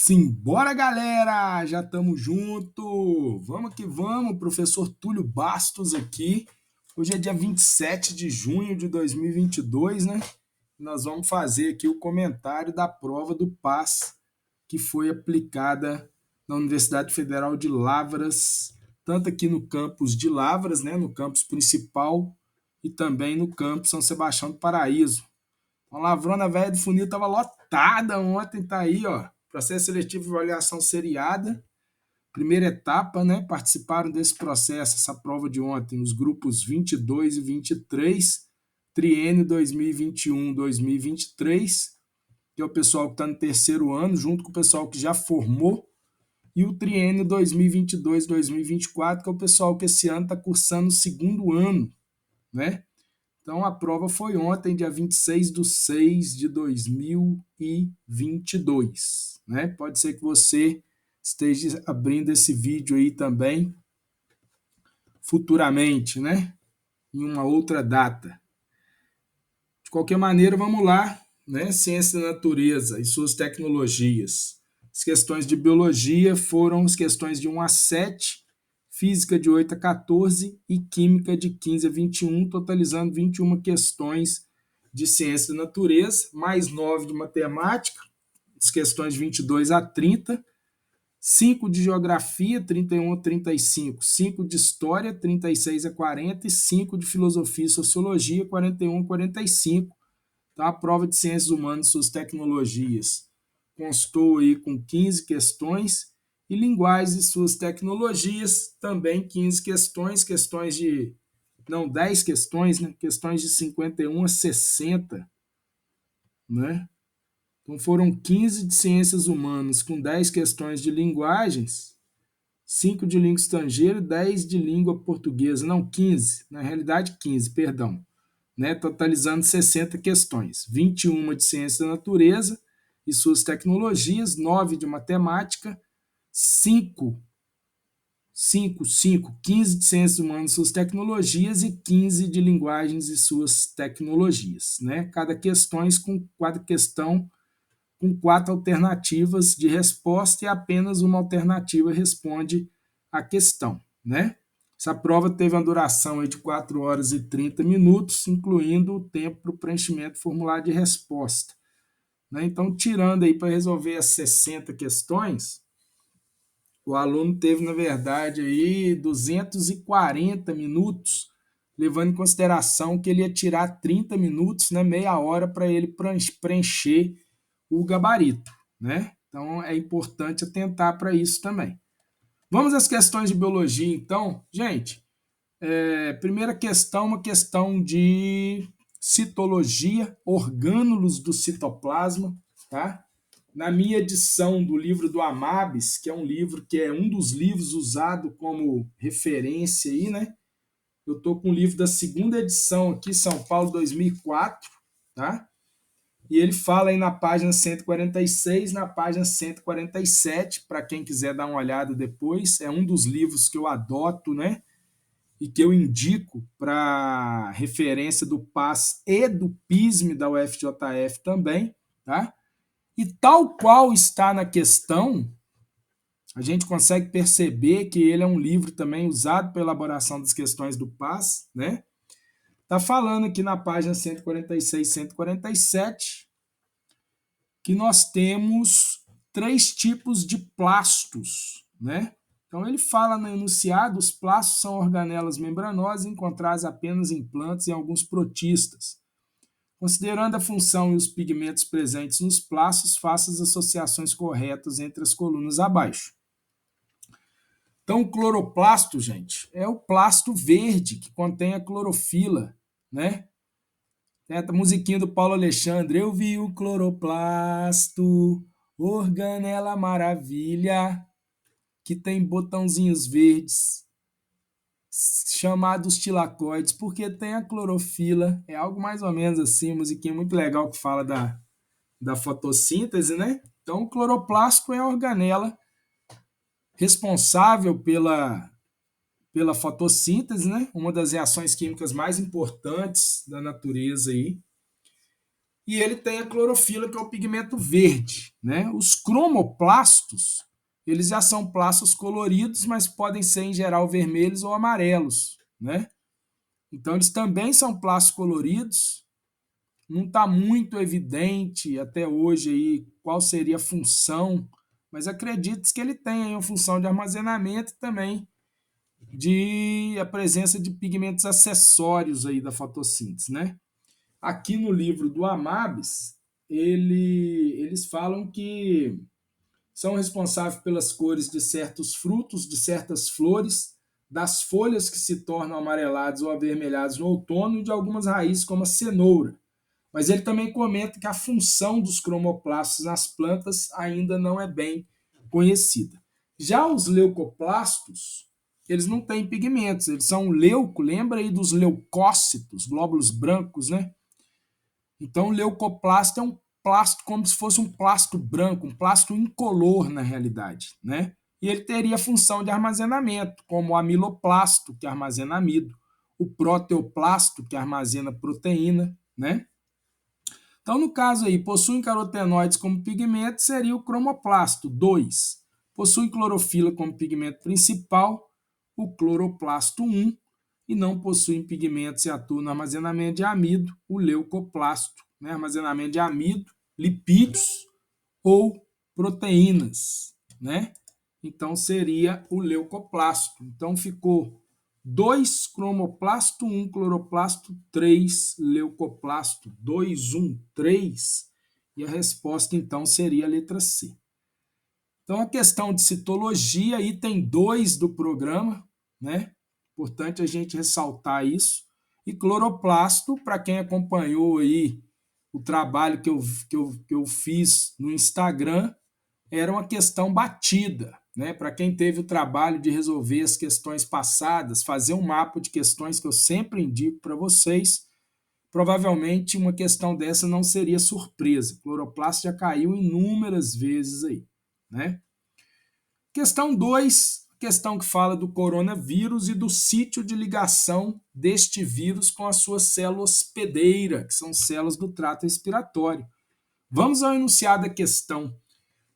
Simbora, galera! Já estamos junto! Vamos que vamos, professor Túlio Bastos aqui. Hoje é dia 27 de junho de 2022, né? Nós vamos fazer aqui o comentário da prova do PAS que foi aplicada na Universidade Federal de Lavras, tanto aqui no campus de Lavras, né, no campus principal, e também no campus São Sebastião do Paraíso. A Lavrona Velha do Funil estava lotada ontem, tá aí, ó. Processo seletivo de avaliação seriada. Primeira etapa, né? Participaram desse processo, essa prova de ontem, os grupos 22 e 23, triênio 2021-2023, que é o pessoal que está no terceiro ano, junto com o pessoal que já formou, e o triênio 2022-2024, que é o pessoal que esse ano está cursando o segundo ano, né? Então, a prova foi ontem, dia 26/6/2022. Né? Pode ser que você esteja abrindo esse vídeo aí também futuramente, né? Em uma outra data. De qualquer maneira, vamos lá. Né? Ciência da natureza e suas tecnologias. As questões de biologia foram as questões de 1 a 7, física de 8 a 14 e química de 15 a 21, totalizando 21 questões de ciência da natureza, mais 9 de matemática, as questões de 22 a 30, 5 de geografia, 31 a 35, 5 de história, 36 a 40 e 5 de filosofia e sociologia, 41 a 45. Então, a prova de ciências humanas e suas tecnologias constou aí com 15 questões, e linguagens e suas tecnologias, também 15 questões, não, 10 questões, né? Questões de 51 a 60, né? Então foram 15 de ciências humanas com 10 questões de linguagens, 5 de língua estrangeira e 10 de língua portuguesa, não, 15, na realidade 15, perdão, né? Totalizando 60 questões, 21 de ciência da natureza e suas tecnologias, 9 de matemática, 15 de ciências humanas e suas tecnologias e 15 de linguagens e suas tecnologias. Né? Cada questão com 4 alternativas de resposta e apenas uma alternativa responde a questão. Né? Essa prova teve uma duração de 4 horas e 30 minutos, incluindo o tempo para o preenchimento do formulário de resposta. Né? Então, tirando aí para resolver as 60 questões, o aluno teve, na verdade, aí 240 minutos, levando em consideração que ele ia tirar 30 minutos, né, meia hora, para ele preencher o gabarito. Né? Então, é importante atentar para isso também. Vamos às questões de biologia, então. Gente, primeira questão, uma questão de citologia, orgânulos do citoplasma, tá? Na minha edição do livro do Amabis, que é um dos livros usado como referência aí, né? Eu estou com o livro da segunda edição aqui, São Paulo 2004, tá? E ele fala aí na página 146, na página 147, para quem quiser dar uma olhada depois, é um dos livros que eu adoto, né? E que eu indico para referência do PAS e do PISM da UFJF também, tá? E tal qual está na questão, a gente consegue perceber que ele é um livro também usado para elaboração das questões do PAS, né? Está falando aqui na página 146, 147, que nós temos 3 tipos de plastos, né? Então ele fala no enunciado, os plastos são organelas membranosas encontradas apenas em plantas e em alguns protistas. Considerando a função e os pigmentos presentes nos plastos, faça as associações corretas entre as colunas abaixo. Então, o cloroplasto, gente, é o plasto verde que contém a clorofila, né? Tem a musiquinha do Paulo Alexandre. Eu vi o cloroplasto, organela maravilha, que tem botãozinhos verdes, chamados tilacoides, porque tem a clorofila. É algo mais ou menos assim, musiquinha muito legal que fala da fotossíntese, né? Então, o cloroplasto é a organela responsável pela fotossíntese, né? Uma das reações químicas mais importantes da natureza aí. e ele tem a clorofila, que é o pigmento verde, né? Os cromoplastos, eles já são plastos coloridos, mas podem ser em geral vermelhos ou amarelos, né? Então eles também são plastos coloridos. Não está muito evidente até hoje aí qual seria a função, mas acredite que ele tem aí uma função de armazenamento e também de a presença de pigmentos acessórios aí da fotossíntese, né? Aqui no livro do Amabis, eles falam que são responsáveis pelas cores de certos frutos, de certas flores, das folhas que se tornam amareladas ou avermelhadas no outono e de algumas raízes como a cenoura. Mas ele também comenta que a função dos cromoplastos nas plantas ainda não é bem conhecida. Já os leucoplastos, eles não têm pigmentos, eles são leuco, lembra aí dos leucócitos, glóbulos brancos, né? Então, o leucoplasto é um plástico como se fosse um plástico branco, um plástico incolor na realidade, né? E ele teria função de armazenamento, como o amiloplasto, que armazena amido, o proteoplasto, que armazena proteína, né? Então, no caso aí, possuem carotenoides como pigmento, seria o cromoplasto 2. Possui clorofila como pigmento principal, o cloroplasto 1, e não possuem pigmentos e atuam no armazenamento de amido, o leucoplasto, né? Armazenamento de amido, lipídios ou proteínas, né? Então seria o leucoplasto. Então ficou 2 cromoplasto, 1 cloroplasto, 3 leucoplasto, 2, 1, 3. E a resposta então seria a letra C. Então a questão de citologia, item 2 do programa, né? Importante a gente ressaltar isso. E cloroplasto, para quem acompanhou aí o trabalho que eu fiz no Instagram, era uma questão batida, né? Para quem teve o trabalho de resolver as questões passadas, fazer um mapa de questões que eu sempre indico para vocês, provavelmente uma questão dessa não seria surpresa. Cloroplasto já caiu inúmeras vezes aí, né? Questão 2, questão que fala do coronavírus e do sítio de ligação deste vírus com a sua célula hospedeira, que são células do trato respiratório. Vamos ao enunciado da questão.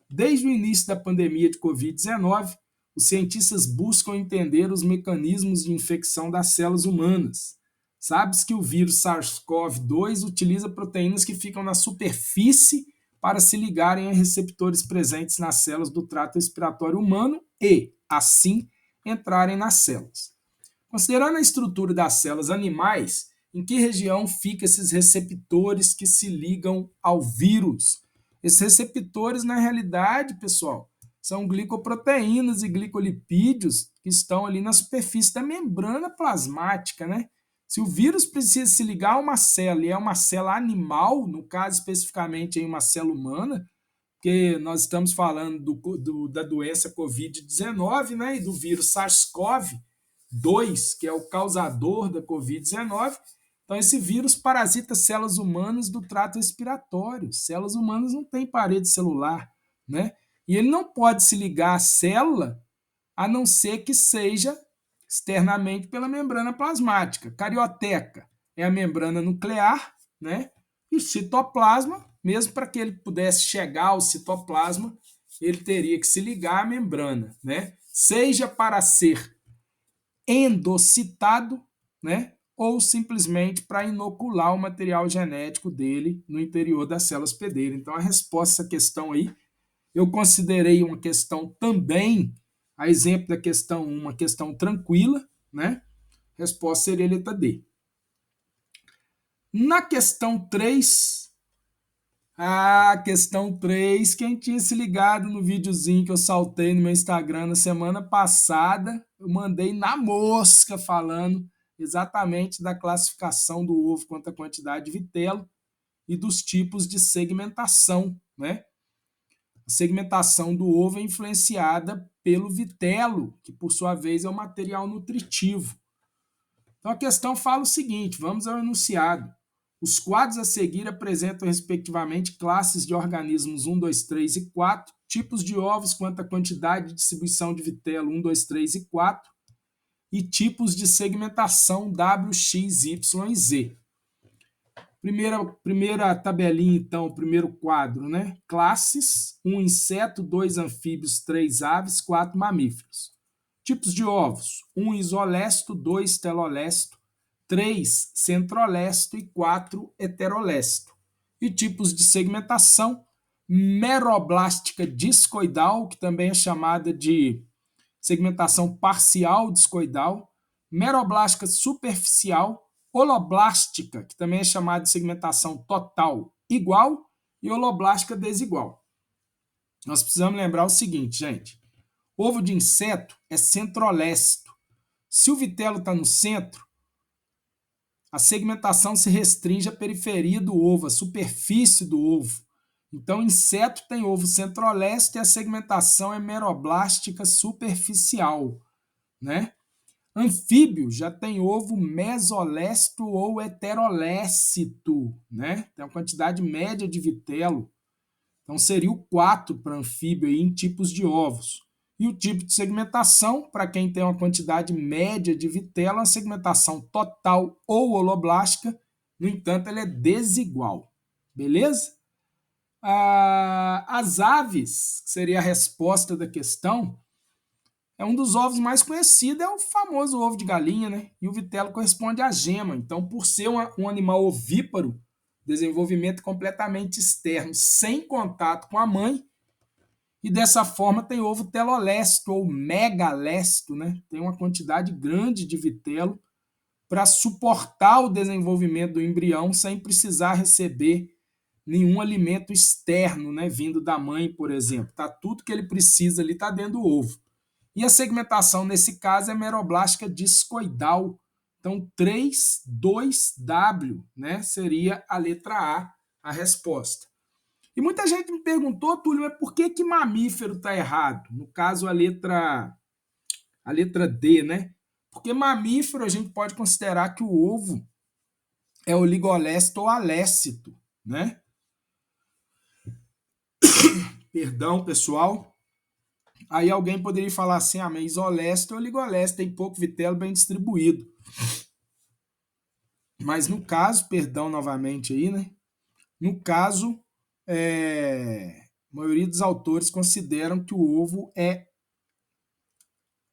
Desde o início da pandemia de Covid-19, os cientistas buscam entender os mecanismos de infecção das células humanas. Sabe-se que o vírus SARS-CoV-2 utiliza proteínas que ficam na superfície para se ligarem a receptores presentes nas células do trato respiratório humano e, assim, entrarem nas células. Considerando a estrutura das células animais, em que região ficam esses receptores que se ligam ao vírus? Esses receptores, na realidade, pessoal, são glicoproteínas e glicolipídios que estão ali na superfície da membrana plasmática, né? Se o vírus precisa se ligar a uma célula e é uma célula animal, no caso especificamente em uma célula humana, porque nós estamos falando da doença Covid-19, né, e do vírus SARS-CoV-2, que é o causador da Covid-19. Então, esse vírus parasita células humanas do trato respiratório. Células humanas não têm parede celular, né? E ele não pode se ligar à célula a não ser que seja externamente pela membrana plasmática. Carioteca é a membrana nuclear, né? E o citoplasma, mesmo para que ele pudesse chegar ao citoplasma, ele teria que se ligar à membrana, né? Seja para ser endocitado, né? Ou simplesmente para inocular o material genético dele no interior das células hospedeira. Então, a resposta a essa questão aí, eu considerei uma questão também, a exemplo da questão 1, uma questão tranquila, né? Resposta seria a letra D. Na questão 3, questão 3, quem tinha se ligado no videozinho que eu saltei no meu Instagram na semana passada, eu mandei na mosca falando exatamente da classificação do ovo quanto à quantidade de vitelo e dos tipos de segmentação, né? A segmentação do ovo é influenciada pelo vitelo, que por sua vez é um material nutritivo. Então a questão fala o seguinte, vamos ao enunciado. Os quadros a seguir apresentam respectivamente classes de organismos 1, 2, 3 e 4, tipos de ovos quanto à quantidade de distribuição de vitelo 1, 2, 3 e 4 e tipos de segmentação W, X, Y e Z. Primeira tabelinha, então, primeiro quadro, né? Classes: 1 inseto, 2 anfíbios, 3 aves, 4 mamíferos. Tipos de ovos: 1 isolesto, 2 telolesto, 3 centrolesto e 4 heterolesto. E tipos de segmentação: meroblástica discoidal, que também é chamada de segmentação parcial discoidal, meroblástica superficial, holoblástica, que também é chamada de segmentação total igual, e holoblástica desigual. Nós precisamos lembrar o seguinte, gente: ovo de inseto é centrolesto. Se o vitelo está no centro, a segmentação se restringe à periferia do ovo, à superfície do ovo. Então, inseto tem ovo centrolesto e a segmentação é meroblástica superficial, né? Anfíbio já tem ovo mesolesto ou heterolécito, né? Tem uma quantidade média de vitelo. Então, seria o 4 para anfíbio aí, em tipos de ovos. E o tipo de segmentação, para quem tem uma quantidade média de vitelo, é uma segmentação total ou holoblástica. No entanto, ela é desigual. Beleza? As aves, que seria a resposta da questão, é um dos ovos mais conhecidos, é o famoso ovo de galinha, né? E o vitelo corresponde à gema. Então, por ser um animal ovíparo, desenvolvimento completamente externo, sem contato com a mãe, e dessa forma tem ovo telolesto ou megalesto, né? Tem uma quantidade grande de vitelo para suportar o desenvolvimento do embrião sem precisar receber nenhum alimento externo, né? Vindo da mãe, por exemplo. Tá tudo que ele precisa ali tá dentro do ovo. E a segmentação, nesse caso, é meroblástica discoidal. Então, 3, 2W, né? Seria a letra a resposta. E muita gente me perguntou, Túlio, mas por que mamífero está errado? No caso, a letra D, né? Porque mamífero a gente pode considerar que o ovo é oligolesto ou alécito, né? Perdão, pessoal. Aí alguém poderia falar assim, mas isolesto ou oligolesto, tem pouco vitelo bem distribuído. Mas no caso, perdão novamente aí, né? No caso, a maioria dos autores consideram que o ovo é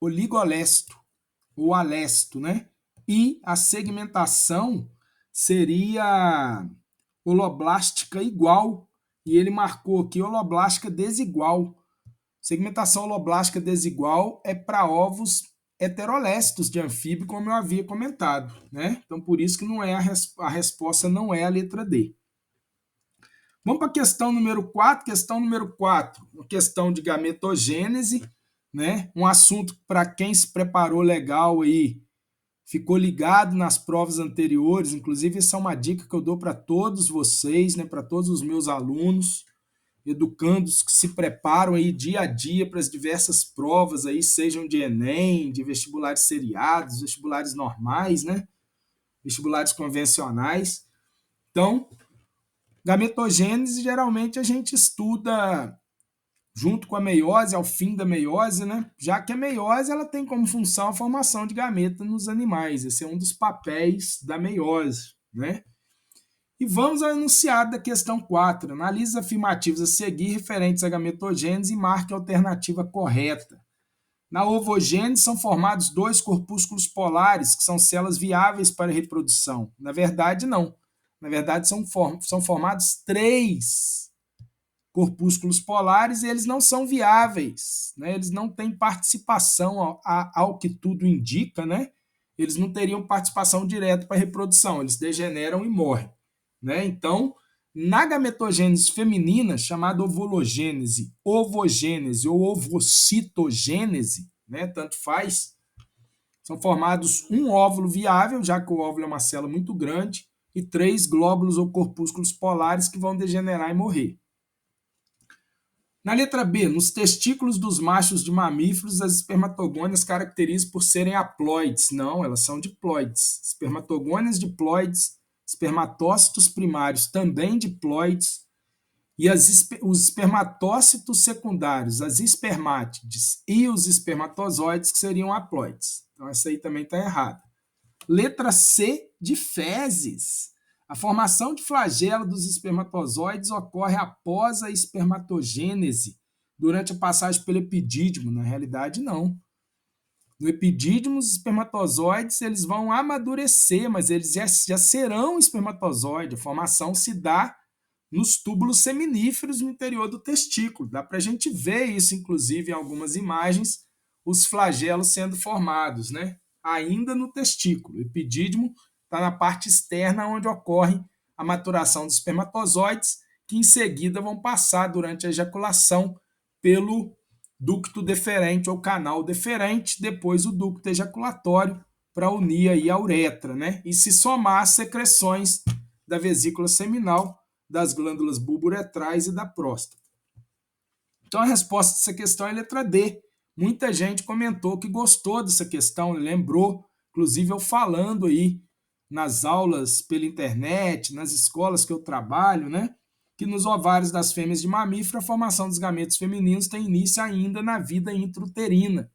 oligolesto ou alesto, né? E a segmentação seria holoblástica igual, e ele marcou aqui holoblástica desigual. Segmentação holoblástica desigual é para ovos heterolésticos de anfíbio, como eu havia comentado, né? Então, por isso que não é a resposta não é a letra D. Vamos para a questão número 4. Questão número 4, uma questão de gametogênese, né? Um assunto para quem se preparou legal aí, ficou ligado nas provas anteriores. Inclusive, essa é uma dica que eu dou para todos vocês, né? Para todos os meus alunos, educandos que se preparam aí dia a dia para as diversas provas aí, sejam de Enem, de vestibulares seriados, vestibulares normais, né? Vestibulares convencionais. Então, gametogênese, geralmente a gente estuda junto com a meiose, ao fim da meiose, né? Já que a meiose ela tem como função a formação de gameta nos animais. Esse é um dos papéis da meiose, né? E vamos ao enunciado da questão 4. Analise as afirmativas a seguir referentes à gametogênese e marque a alternativa correta. Na ovogênese são formados 2 corpúsculos polares, que são células viáveis para a reprodução. Na verdade, não. Na verdade, são formados 3 corpúsculos polares e eles não são viáveis, né? Eles não têm participação ao que tudo indica, né? Eles não teriam participação direta para a reprodução, eles degeneram e morrem, né? Então, na gametogênese feminina, chamada ovulogênese, ovogênese ou ovocitogênese, né? Tanto faz, são formados um óvulo viável, já que o óvulo é uma célula muito grande, e 3 glóbulos ou corpúsculos polares que vão degenerar e morrer. Na letra B, nos testículos dos machos de mamíferos, as espermatogônias caracterizam por serem haploides. Não, elas são diploides. Espermatogônias diploides, espermatócitos primários também diploides, e os espermatócitos secundários, as espermátides, e os espermatozoides, que seriam haploides. Então, essa aí também está errada. Letra C, de fezes. A formação de flagelo dos espermatozoides ocorre após a espermatogênese, durante a passagem pelo epidídimo. Na realidade, não. No epidídimo, os espermatozoides eles vão amadurecer, mas eles já serão espermatozoide. A formação se dá nos túbulos seminíferos no interior do testículo. Dá para a gente ver isso, inclusive, em algumas imagens, os flagelos sendo formados, né? Ainda no testículo. O epidídimo está na parte externa, onde ocorre a maturação dos espermatozoides, que em seguida vão passar durante a ejaculação pelo ducto deferente ou canal deferente, depois o ducto ejaculatório para unir aí a uretra, né? E se somar às secreções da vesícula seminal, das glândulas bulbouretrais e da próstata. Então a resposta dessa questão é a letra D. Muita gente comentou que gostou dessa questão, lembrou, inclusive eu falando aí nas aulas pela internet, nas escolas que eu trabalho, né? Que nos ovários das fêmeas de mamífero a formação dos gametos femininos tem início ainda na vida intrauterina.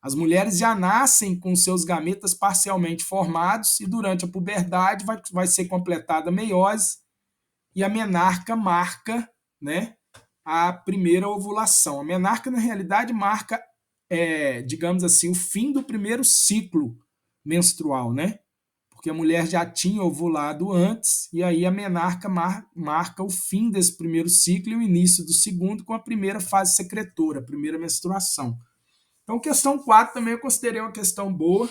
As mulheres já nascem com seus gametas parcialmente formados e durante a puberdade vai ser completada a meiose e a menarca marca, né, a primeira ovulação. A menarca, na realidade, marca, digamos assim, o fim do primeiro ciclo menstrual, né? Porque a mulher já tinha ovulado antes, e aí a menarca marca o fim desse primeiro ciclo e o início do segundo com a primeira fase secretora, a primeira menstruação. Então, questão 4 também eu considerei uma questão boa.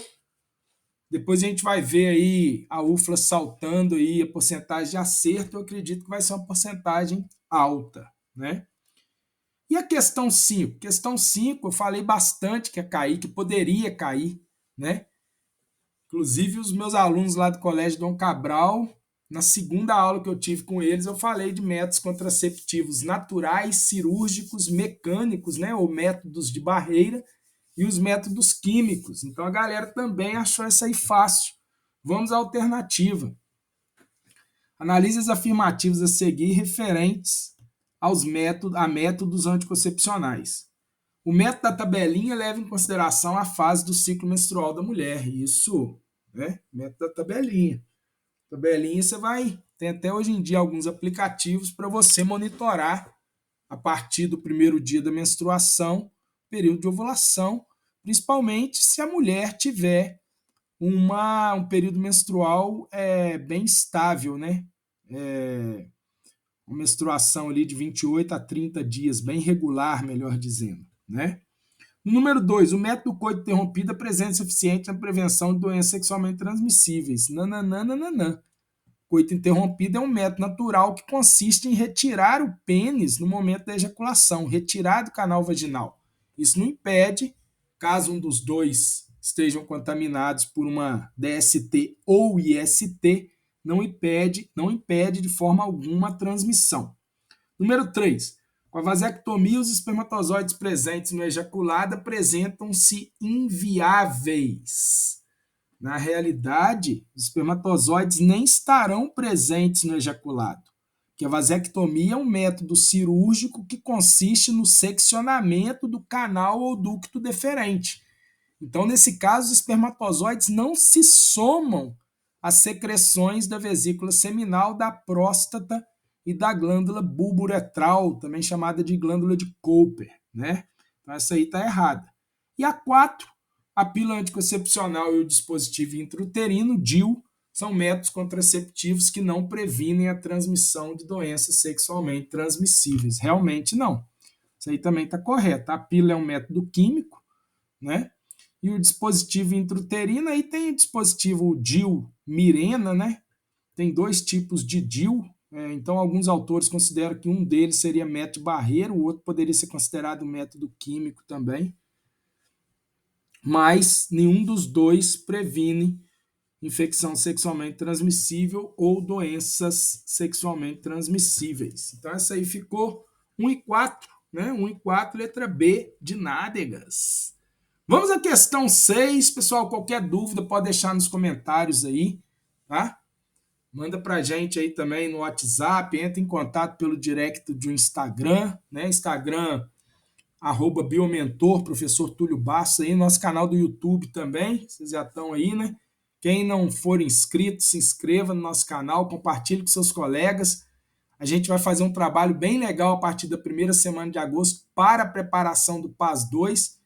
Depois a gente vai ver aí a UFLA saltando aí a porcentagem de acerto, eu acredito que vai ser uma porcentagem alta, né? E a questão 5? Questão 5, eu falei bastante que ia cair, que poderia cair, né? Inclusive os meus alunos lá do Colégio Dom Cabral, na segunda aula que eu tive com eles, eu falei de métodos contraceptivos naturais, cirúrgicos, mecânicos, né? Ou métodos de barreira, e os métodos químicos. Então a galera também achou essa aí fácil. Vamos à alternativa. Analise as afirmativas a seguir referentes a métodos anticoncepcionais. O método da tabelinha leva em consideração a fase do ciclo menstrual da mulher. Isso, né? Método da tabelinha. Tabelinha você vai... Tem até hoje em dia alguns aplicativos para você monitorar a partir do primeiro dia da menstruação, período de ovulação, principalmente se a mulher tiver um período menstrual bem estável, né? Uma menstruação ali de 28 a 30 dias, bem regular, melhor dizendo, né? Número 2, o método coito interrompido apresenta suficiente na prevenção de doenças sexualmente transmissíveis. Nananana. Coito interrompido é um método natural que consiste em retirar o pênis no momento da ejaculação, retirar do canal vaginal. Isso não impede, caso um dos dois estejam contaminados por uma DST ou IST, não impede de forma alguma a transmissão. Número 3. Com a vasectomia, os espermatozoides presentes no ejaculado apresentam-se inviáveis. Na realidade, os espermatozoides nem estarão presentes no ejaculado, porque a vasectomia é um método cirúrgico que consiste no seccionamento do canal ou ducto deferente. Então, nesse caso, os espermatozoides não se somam às secreções da vesícula seminal, da próstata e da glândula bulbouretral, também chamada de glândula de Cooper, né? Então, essa aí está errada. E a 4, a pílula anticoncepcional e o dispositivo intrauterino, DIU, são métodos contraceptivos que não previnem a transmissão de doenças sexualmente transmissíveis. Realmente não. Isso aí também está correto. A pílula é um método químico, né? E o dispositivo intrauterino, aí tem o dispositivo DIU-Mirena, né? Tem 2 tipos de DIU. Então, alguns autores consideram que um deles seria método barreiro, o outro poderia ser considerado método químico também. Mas nenhum dos dois previne infecção sexualmente transmissível ou doenças sexualmente transmissíveis. Então, essa aí ficou 1 e 4, né? 1 e 4, letra B de nádegas. Vamos à questão 6, pessoal. Qualquer dúvida pode deixar nos comentários aí, tá? Manda pra gente aí também no WhatsApp, entra em contato pelo direct do Instagram, né? Instagram, @biomentor, professor Túlio Bastos aí, nosso canal do YouTube também, vocês já estão aí, né? Quem não for inscrito, se inscreva no nosso canal, compartilhe com seus colegas. A gente vai fazer um trabalho bem legal a partir da primeira semana de agosto para a preparação do PAS 2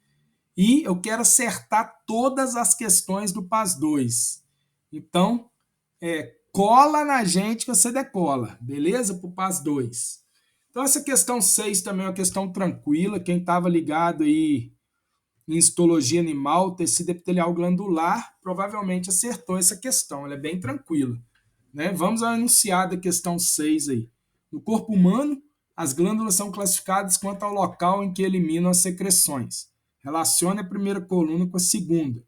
e eu quero acertar todas as questões do PAS 2. Então, cola na gente que você decola, beleza? Para o PAS 2. Então, essa questão 6 também é uma questão tranquila. Quem estava ligado aí em histologia animal, tecido epitelial glandular, provavelmente acertou essa questão. Ela é bem tranquila. Né? Vamos ao enunciado da questão 6 aí. No corpo humano, as glândulas são classificadas quanto ao local em que eliminam as secreções. Relacione a primeira coluna com a segunda.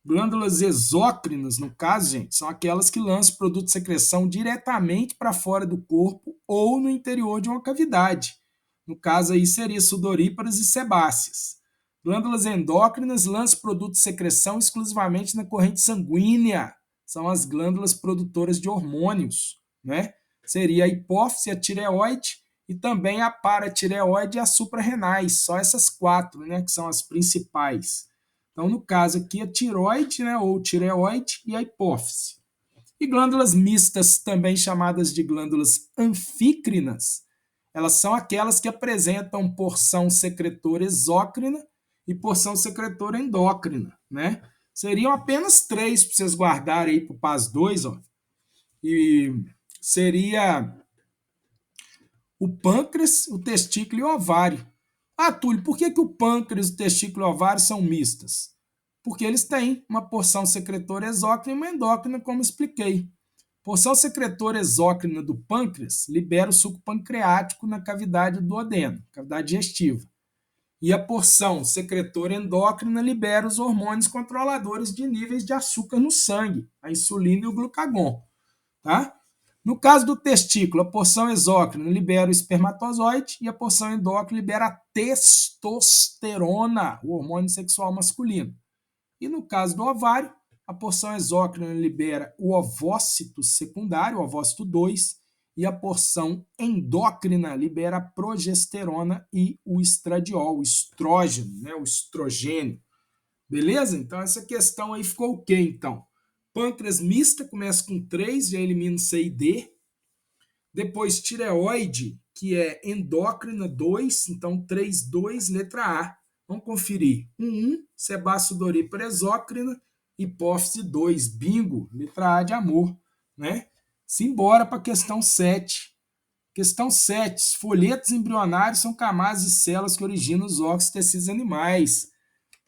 Glândulas exócrinas, no caso, gente, são aquelas que lançam produto de secreção diretamente para fora do corpo ou no interior de uma cavidade. No caso aí seria sudoríparas e sebáceas. Glândulas endócrinas lançam produto de secreção exclusivamente na corrente sanguínea. São as glândulas produtoras de hormônios, né? Seria a hipófise, a tireoide e também a paratireoide e as suprarrenais. Só essas 4, né, que são as principais. Então, no caso aqui, a tiroide, né, ou tireoide e a hipófise. E glândulas mistas, também chamadas de glândulas anfícrinas, elas são aquelas que apresentam porção secretora exócrina e porção secretora endócrina, né? Seriam apenas 3 para vocês guardarem aí para o PAS 2, ó. E seria o pâncreas, o testículo e o ovário. Ah, Túlio, por que o pâncreas, o testículo e o ovário são mistas? Porque eles têm uma porção secretora exócrina e uma endócrina, como expliquei. Porção secretora exócrina do pâncreas libera o suco pancreático na cavidade do duodeno, cavidade digestiva. E a porção secretora endócrina libera os hormônios controladores de níveis de açúcar no sangue, a insulina e o glucagon. Tá? No caso do testículo, a porção exócrina libera o espermatozoide e a porção endócrina libera a testosterona, o hormônio sexual masculino. E no caso do ovário, a porção exócrina libera o ovócito secundário, o ovócito 2, e a porção endócrina libera a progesterona e o estradiol, o estrógeno, né, o estrogênio. Beleza? Então essa questão aí ficou o quê, então? Pâncreas mista, começa com 3, já elimina C e D. Depois tireoide, que é endócrina 2, então 3, 2, letra A. Vamos conferir. 1, sebáceo-dorípara exócrina, hipófise 2, bingo, letra A de amor. Né? Simbora para a questão 7. Questão 7. Folhetos embrionários são camadas de células que originam os órgãos e tecidos animais.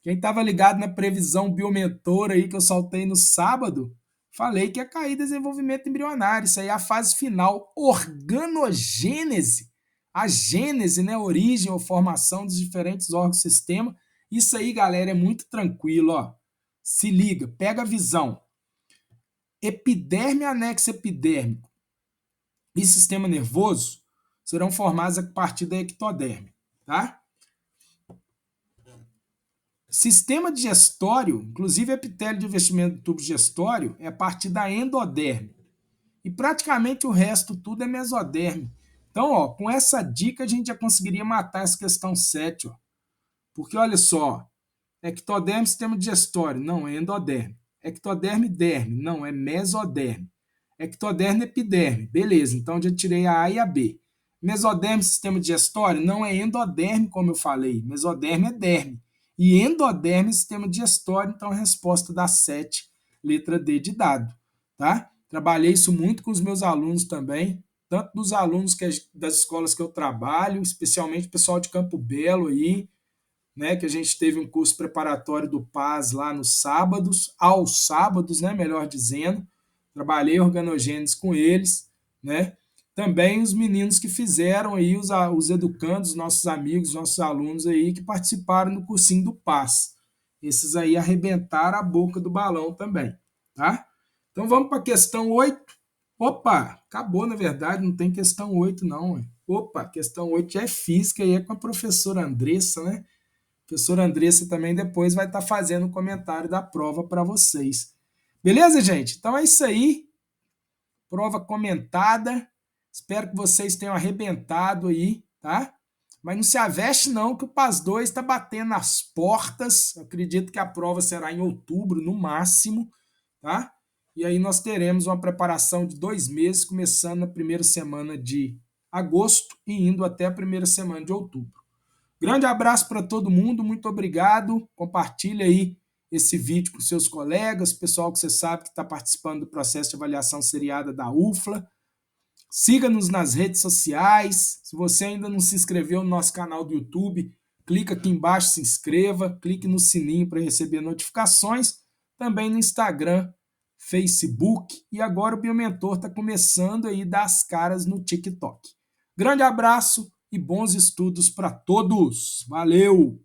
Quem estava ligado na previsão biomentor aí que eu soltei no sábado, falei que ia cair desenvolvimento embrionário. Isso aí é a fase final, organogênese. A gênese, né, origem ou formação dos diferentes órgãos do sistema. Isso aí, galera, é muito tranquilo, ó. Se liga, pega a visão. Epiderme, anexo epidérmico e sistema nervoso serão formados a partir da ectoderme, tá? Sistema digestório, inclusive epitélio de revestimento do tubo digestório, é a partir da endoderme. E praticamente o resto tudo é mesoderme. Então, ó, com essa dica a gente já conseguiria matar essa questão 7, ó. Porque olha só, ectoderme, sistema digestório, não, é endoderme. Ectoderme, derme, não, é mesoderme. Ectoderme, epiderme, beleza, então já tirei a A e a B. Mesoderme, sistema digestório, não é endoderme, como eu falei, mesoderme é derme. E endoderme, sistema digestório, então a resposta dá 7, letra D de dado, tá? Trabalhei isso muito com os meus alunos também, tanto dos alunos das escolas que eu trabalho, especialmente o pessoal de Campo Belo aí, né, que a gente teve um curso preparatório do PAS lá nos sábados, aos sábados, né, melhor dizendo, trabalhei organogênese com eles, né, também os meninos que fizeram aí, os educandos, nossos amigos, nossos alunos aí que participaram do cursinho do PAS, esses aí arrebentaram a boca do balão também, tá? Então vamos para a questão 8. Opa, acabou na verdade, não tem questão 8 não. Opa, questão 8 já é física e é com a professora Andressa, né? A professora Andressa também depois vai estar fazendo o comentário da prova para vocês. Beleza, gente? Então é isso aí. Prova comentada. Espero que vocês tenham arrebentado aí, tá? Mas não se aveste não, que o PAS 2 está batendo nas portas. Acredito que a prova será em outubro, no máximo. tá? E aí nós teremos uma preparação de 2 meses, começando na primeira semana de agosto e indo até a primeira semana de outubro. Grande abraço para todo mundo, muito obrigado. Compartilhe aí esse vídeo com seus colegas, pessoal que você sabe que está participando do processo de avaliação seriada da UFLA. Siga-nos nas redes sociais. Se você ainda não se inscreveu no nosso canal do YouTube, clica aqui embaixo, se inscreva, clique no sininho para receber notificações. Também no Instagram, Facebook e agora o Biomentor está começando aí a dar as caras no TikTok. Grande abraço e bons estudos para todos. Valeu!